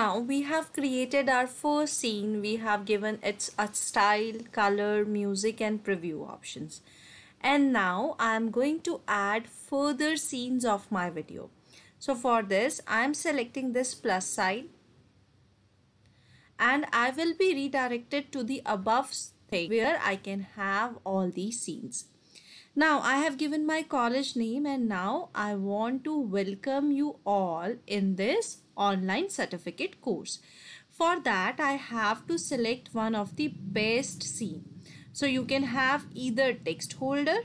now we have created our first scene. We have given it a style, color, music and preview options. And now I am going to add further scenes of my video. So for this I am selecting this plus sign and I will be redirected to the above thing where I can have all these scenes. Now I have given my college name and now I want to welcome you all in this online certificate course. For that I have to select one of the best scene. So you can have either text holder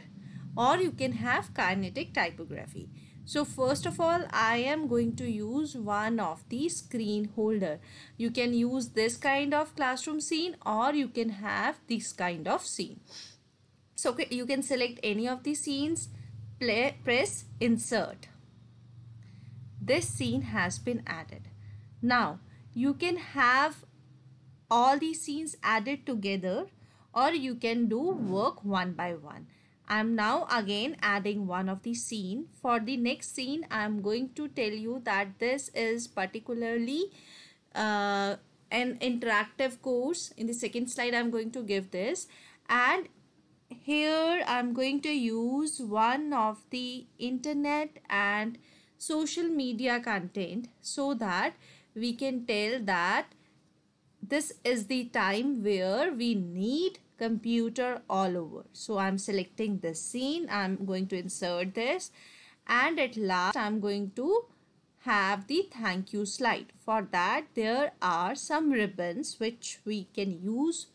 or you can have kinetic typography. So first of all I am going to use one of the screen holder. You can use this kind of classroom scene or you can have this kind of scene. So you can select any of the scenes, press insert. This scene has been added. Now you can have all these scenes added together or you can do work one by one. I am now again adding one of the scene. For the next scene I am going to tell you that this is particularly an interactive course. In the second slide I am going to give this, and here I'm going to use one of the internet and social media content so that we can tell that this is the time where we need computer all over. So I'm selecting this scene, I'm going to insert this, and at last I'm going to have the thank you slide. For that there are some ribbons which we can use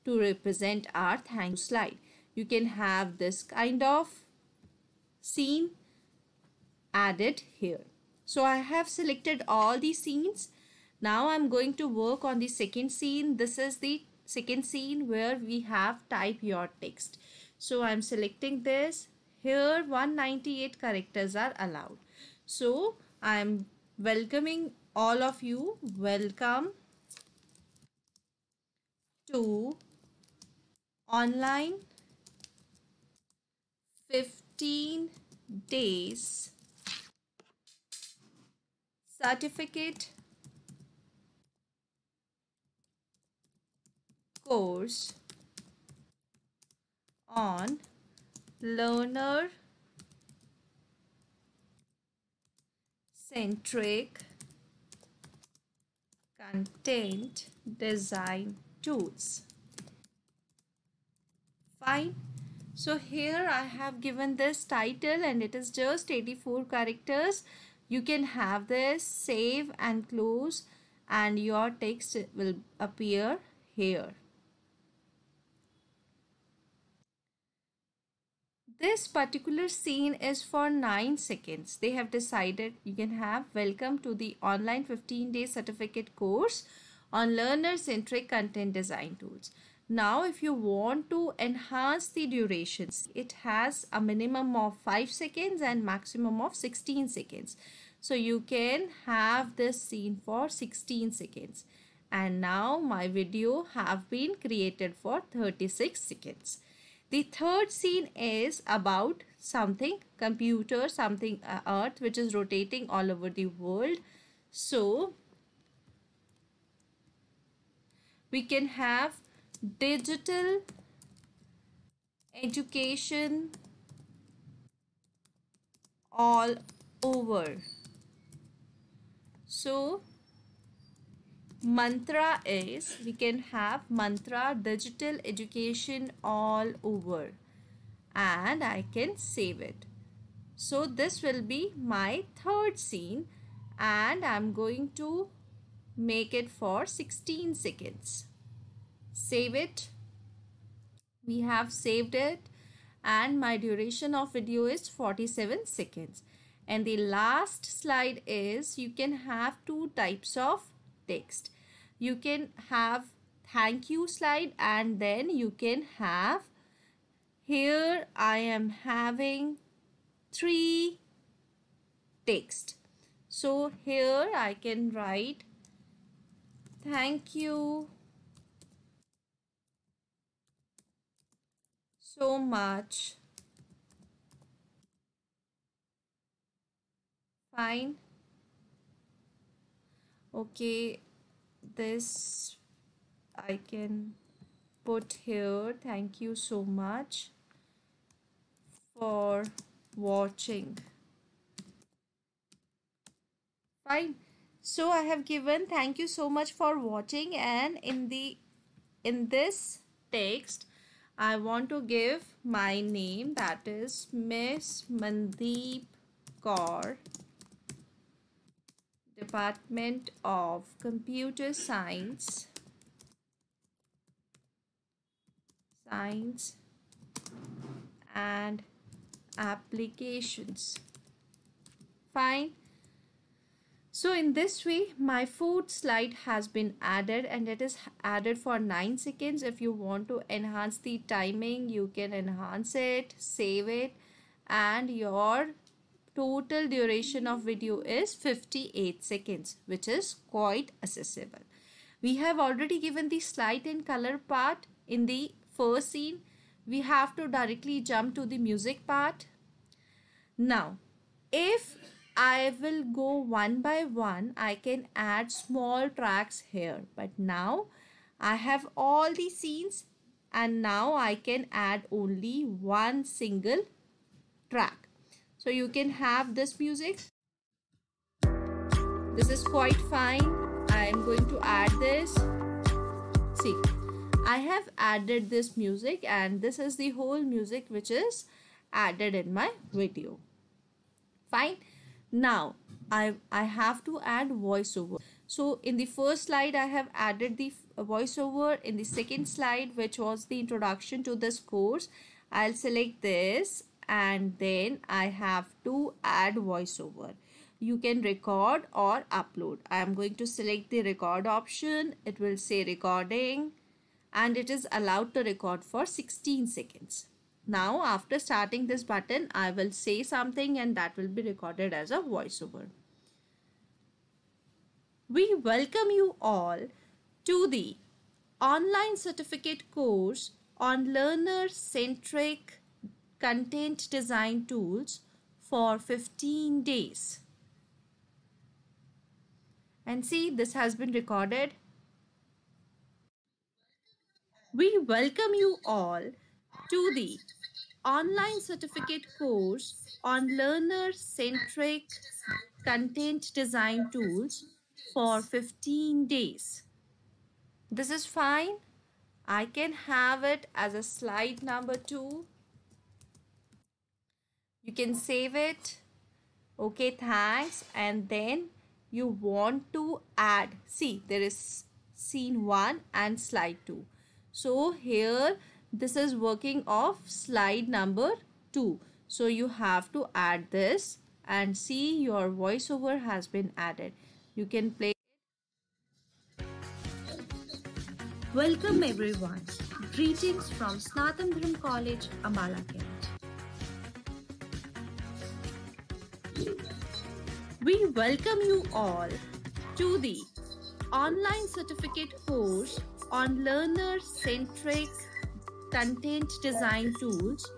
to represent our thank you slide. You can have this kind of scene added here. So I have selected all the scenes. Now I'm going to work on the second scene. This is the second scene where we have type your text. So I'm selecting this. Here 198 characters are allowed. So I'm welcoming all of you. Welcome to online 15 days certificate course on learner centric content design tools. Fine. So here I have given this title and it is just 84 characters. You can have this, save and close, and your text will appear here. This particular scene is for 9 seconds. They have decided you can have welcome to the online 15-day certificate course on learner-centric content design tools. Now if you want to enhance the durations, it has a minimum of 5 seconds and maximum of 16 seconds. So you can have this scene for 16 seconds. And now my video have been created for 36 seconds. The third scene is about something computer, something earth which is rotating all over the world. So we can have digital education all over. So mantra is, we can have mantra digital education all over, and I can save it. So this will be my third scene and I'm going to make it for 16 seconds. Save it. We have saved it and my duration of video is 47 seconds. And the last slide is you can have two types of text. You can have thank you slide and then you can have, here I am having 3 text. So here I can write thank you so much. Fine. Okay, this I can put here. Thank you so much for watching. Fine. So I have given thank you so much for watching, and in this text I want to give my name, that is Miss Mandeep Kaur, Department of Computer Science and Applications. Fine. So in this way, my food slide has been added, and it is added for 9 seconds. If you want to enhance the timing, you can enhance it, save it, and your total duration of video is 58 seconds, which is quite accessible. We have already given the slide and color part in the first scene. We have to directly jump to the music part. Now, if I will go one by one, I can add small tracks here. But now I have all the scenes, and now I can add only one single track. So you can have this music. This is quite fine. I am going to add this. See, I have added this music, and this is the whole music which is added in my video. Fine. Now I have to add voiceover. So in the first slide I have added the voiceover. In the second slide, which was the introduction to this course, I'll select this, and then I have to add voiceover. You can record or upload. I am going to select the record option. It will say recording, and it is allowed to record for 16 seconds. Now after starting this button, I will say something, and that will be recorded as a voiceover. We welcome you all to the online certificate course on learner-centric content design tools for 15 days. And see, this has been recorded. We welcome you all to the online certificate course on learner-centric content design tools for 15 days. This is fine. I can have it as a slide number 2. You can save it. Okay, thanks. And then you want to add. See, there is scene 1 and slide 2. So here this is working of slide number 2. So you have to add this, and see, your voiceover has been added. You can play. Welcome everyone. Greetings from Snatandhram College, Ambala, Kent. We welcome you all to the online certificate course on learner-centric content design tools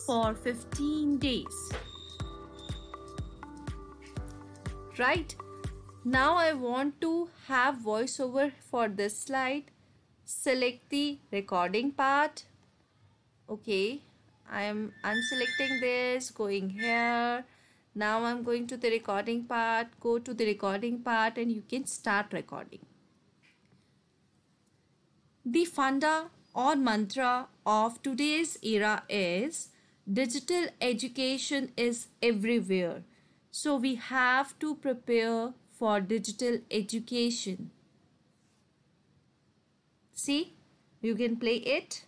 for 15 days. Right? Now I want to have voiceover for this slide. Select the recording part. Okay, I am unselecting this, going here. Now I'm going to the recording part. Go to the recording part, and you can start recording. The funda or mantra of today's era is digital education is everywhere. So we have to prepare for digital education. See, you can play it.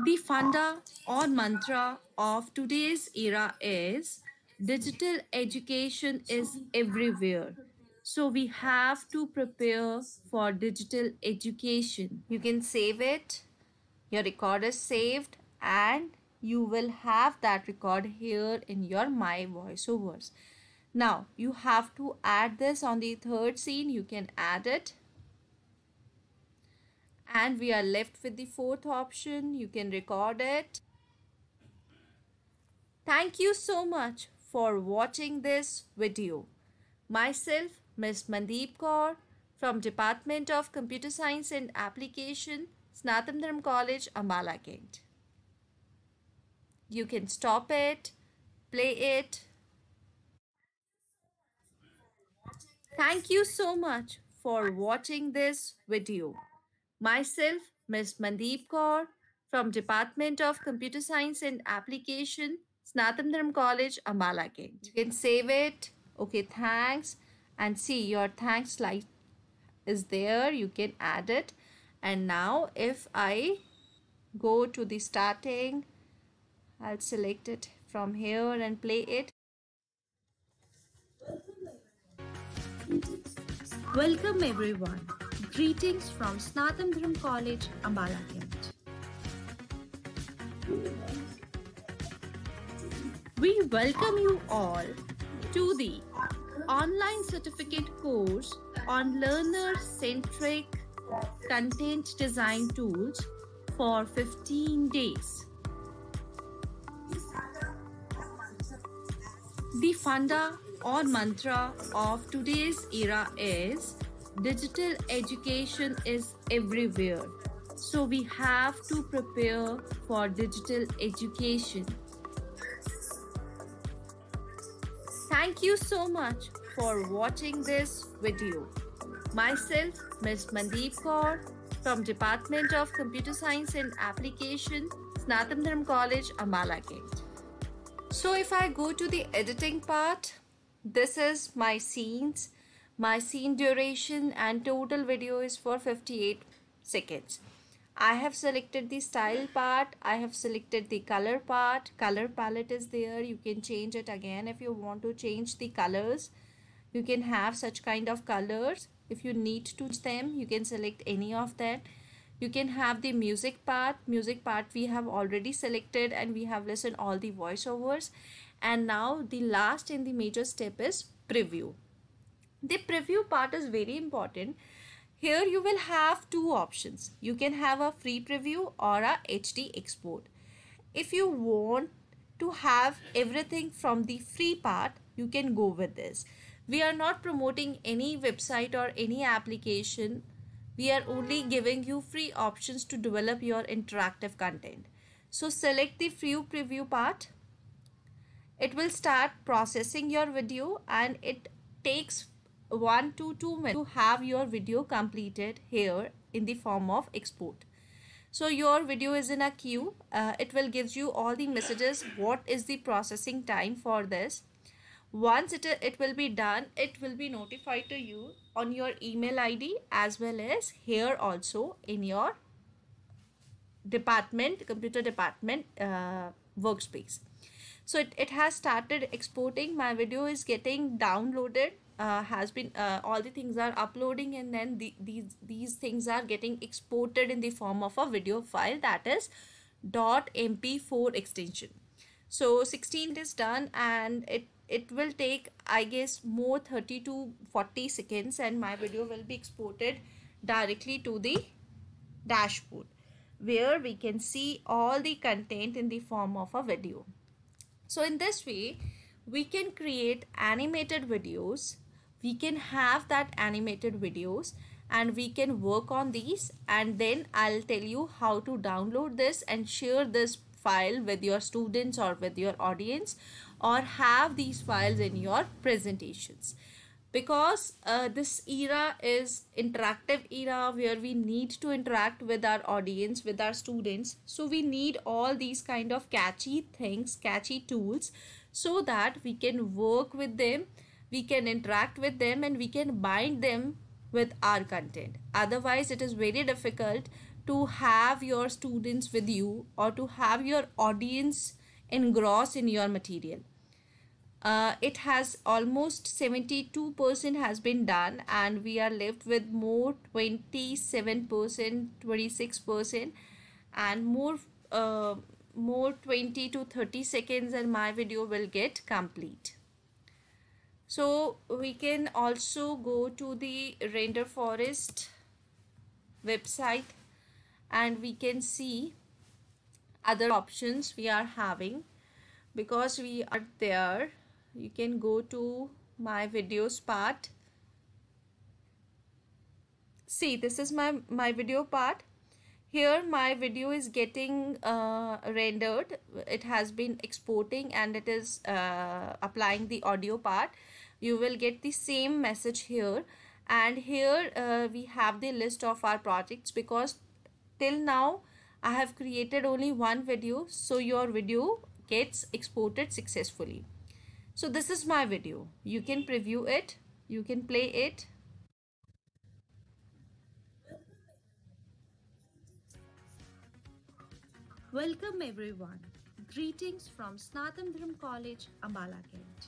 The funda or mantra of today's era is digital education is everywhere. So we have to prepare for digital education. You can save it. Your record is saved, and you will have that record here in your My Voiceovers. Now you have to add this on the third scene. You can add it. And we are left with the fourth option. You can record it. Thank you so much for watching this video. Myself, Ms. Mandeep Kaur from Department of Computer Science and Application, Snatam Dharam College, Ambala Kent. You can stop it, play it. Thank you so much for watching this video. Myself, Ms. Mandeep Kaur from Department of Computer Science and Application, Snatam Dharam College, Ambala Kent. You can save it. Okay, thanks. And see, your thanks slide is there. You can add it. And now if I go to the starting, I'll select it from here and play it. Welcome everyone. Greetings from Snatam Dharam College, Ambala Kent. We welcome you all to the online certificate course on learner-centric content design tools for 15 days. The funda or mantra of today's era is digital education is everywhere. So we have to prepare for digital education. Thank you so much for watching this video. Myself, Ms. Mandeep Kaur from Department of Computer Science and Application, Snatam Dharam College, Ambala Kent. So if I go to the editing part, this is my scenes. My scene duration and total video is for 58 seconds. I have selected the style part. I have selected the color part. Color palette is there. You can change it again if you want to change the colors. You can have such kind of colors. If you need to change them, you can select any of that. You can have the music part. Music part we have already selected and we have listened all the voiceovers. And now the last and the major step is preview. The preview part is very important. Here you will have two options. You can have a free preview or a HD export. If you want to have everything from the free part, you can go with this. We are not promoting any website or any application. We are only giving you free options to develop your interactive content. So select the free preview part. It will start processing your video and it takes 1 to 2 minutes to have your video completed here in the form of export. So your video is in a queue. It will give you all the messages. What is the processing time for this? Once it will be done, it will be notified to you on your email ID as well as here also in your department, computer department workspace. So it has started exporting. My video is getting downloaded. Has been all the things are uploading and then these things are getting exported in the form of a video file, that is .mp4 extension. So 16 is done and it will take, I guess, more 30 to 40 seconds and my video will be exported directly to the dashboard where we can see all the content in the form of a video. So in this way, we can create animated videos. We can have that animated videos and we can work on these, and then I'll tell you how to download this and share this file with your students or with your audience, or have these files in your presentations. Because this era is interactive era where we need to interact with our audience, with our students. So we need all these kind of catchy things, catchy tools, so that we can work with them, we can interact with them, and we can bind them with our content. Otherwise, it is very difficult to have your students with you or to have your audience engrossed in your material. It has almost 72% has been done and we are left with more 27%, 26% and more 20 to 30 seconds and my video will get complete. So we can also go to the Render Forest website and we can see other options we are having. Because we are there, you can go to my videos part See, this is my video part. Here my video is getting rendered. It has been exporting and it is applying the audio part. You will get the same message here, and here we have the list of our projects, because till now I have created only one video, so your video gets exported successfully. So this is my video. You can preview it, you can play it. Welcome everyone. Greetings from Snathamdram College, Ambala, Kent.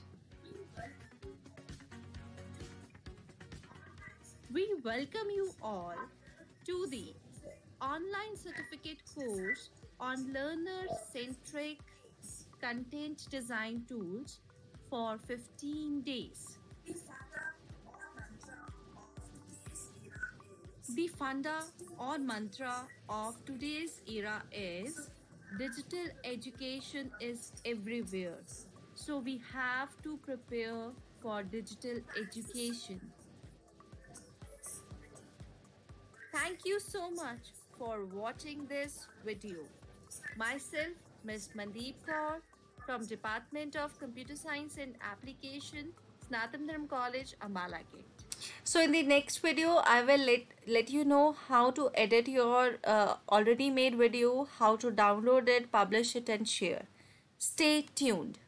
We welcome you all to the online certificate course on learner-centric content design tools for 15 days. The funda or mantra of today's era is digital education is everywhere. So we have to prepare for digital education. Thank you so much for watching this video. Myself, Ms. Mandeep Kaur from Department of Computer Science and Application, Snathamdram College, Ambala Gate. So in the next video, I will let you know how to edit your already made video, how to download it, publish it and share. Stay tuned.